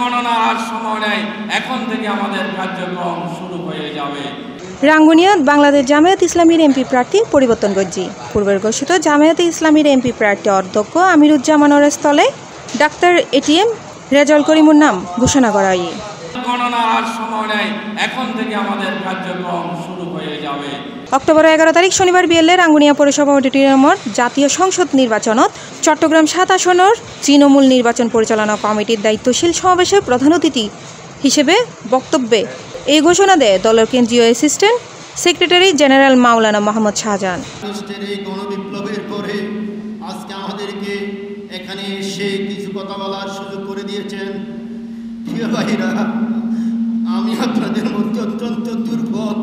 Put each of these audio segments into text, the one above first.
গণনা আর সময় নেই, এখন থেকে আমাদের কার্যক্রম শুরু হয়ে যাবে। রাঙ্গুনিয়াত বাংলাদেশ জামায়াত ইসলামীর এমপি প্রার্থী পরিবর্তন গজ্জি পূর্বের ঘোষিত জামায়াতে ইসলামীর এমপি প্রার্থী অধ্যক্ষ আমিরুজ্জামানের স্থলে ডাক্তার এটিএম রেজাউল করিমের নাম ঘোষণা করা হয়। গণনা আর সময় নেই, এখন থেকে আমাদের কার্যক্রম শুরু হয়ে যাবে। অক্টোবর 11 তারিখ শনিবার বিকেলে রাঙ্গুনিয়া পৌরসভা অডিটোরিয়ামত জাতীয় সংসদ নির্বাচনত চট্টগ্রাম 7 আসনের তৃণমূল নির্বাচন পরিচালনা কমিটির দায়িত্বশীল সমাবেশে প্রধান অতিথি হিসেবে বক্তব্যে এই ঘোষণা দেয় দলের কেন্দ্রীয় অ্যাসিস্ট্যান্ট সেক্রেটারি জেনারেল মাওলানা মোহাম্মদ শাহজাহান। গণবিপ্লবের পরে আজকে আমাদেরকে এখানে এসে কিছু কথা বলার সুযোগ করে দিয়েছেন। প্রিয় ভাইরা, আমি আপনাদের মধ্যে অত্যন্ত দুর্বল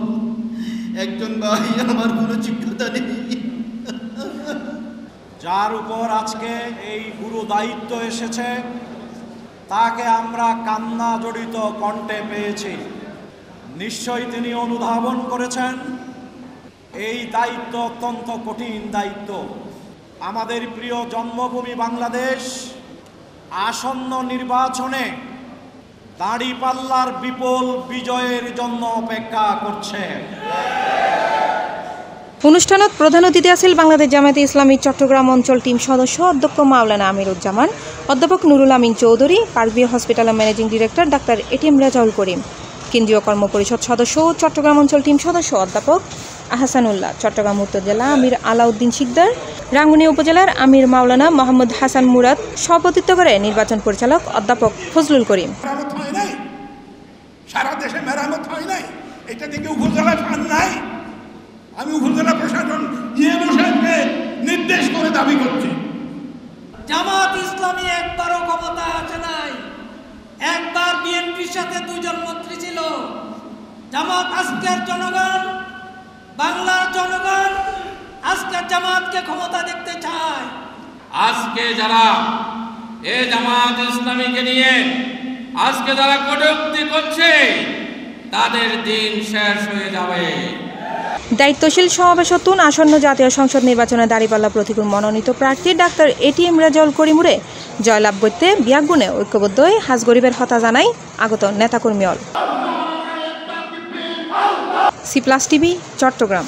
একজন ভাই, আমার কোনো যোগ্যতা নেই। যার উপর আজকে এই গুরু দায়িত্ব এসেছে তাকে আমরা কান্না জড়িত কণ্ঠে পেয়েছি। নিশ্চয়ই তিনি অনুধাবন করেছেন এই দায়িত্ব অত্যন্ত কঠিন দায়িত্ব। আমাদের প্রিয় জন্মভূমি বাংলাদেশ আসন্ন নির্বাচনে দাঁড়িপাল্লার বিপুল বিজয়ের জন্য অপেক্ষা করছে। অনুষ্ঠানত প্রধান অতিথি আছেন বাংলাদেশ জামায়াতে ইসলামী চট্টগ্রাম অঞ্চল টিম সদস্য অধ্যক্ষ মাওলানা আমিরুজ্জামান, অধ্যাপক নুরুল আমিন চৌধুরী, পার্কভিউ হসপিটালের ম্যানেজিং ডিরেক্টর ডাক্তার এটিএম রেজাউল করিম, কেন্দ্রীয় কর্মপরিষদ সদস্য ও চট্টগ্রাম অঞ্চল টিম সদস্য অধ্যাপক আহসানুল্লাহ, চট্টগ্রাম উত্তর জেলা আমির আলাউদ্দিন শিকদার, রাঙ্গুনিয়া উপজেলার আমির মাওলানা মোহাম্মদ হাসান মুরাদ সভাপতিত্ব করে নির্বাচন পরিচালক অধ্যাপক ফজলুল করিম। সারা দেশে মেরামত হয় নাই, এটা থেকে উপজেলা ফান্ড নাই। আমি উপজেলা প্রশাসন ইএনও সাহেবকে নির্দেশ করে দাবি করছি। জামাত ইসলামী একবারও ক্ষমতা আছে নাই, একবার বিএনপির সাথে 2 জন মন্ত্রী ছিল। জামাত আজকের জনগণ, বাংলার জনগণ আজকে জামাতকে ক্ষমতা দেখতে চায়। আজকে যারা এই জামাত ইসলামীকে নিয়ে আজকে যারা কটূক্তি করছে তাদের দিন শেষ হয়ে যাবে। দায়িত্বশীল সমাবেশতুন আসন্ন জাতীয় সংসদ নির্বাচনে দাঁড়িপাল্লা প্রতিকূল মনোনীত প্রার্থী ডাক্তার এটিএম রেজাউল করিমুরে জয়লাভ করতে বিয়াগুণে ঐক্যবদ্ধ হয়ে হাজ গরিবের হতা জানাই আগত নেতাকর্মী অল। C+ TV, Chittagong.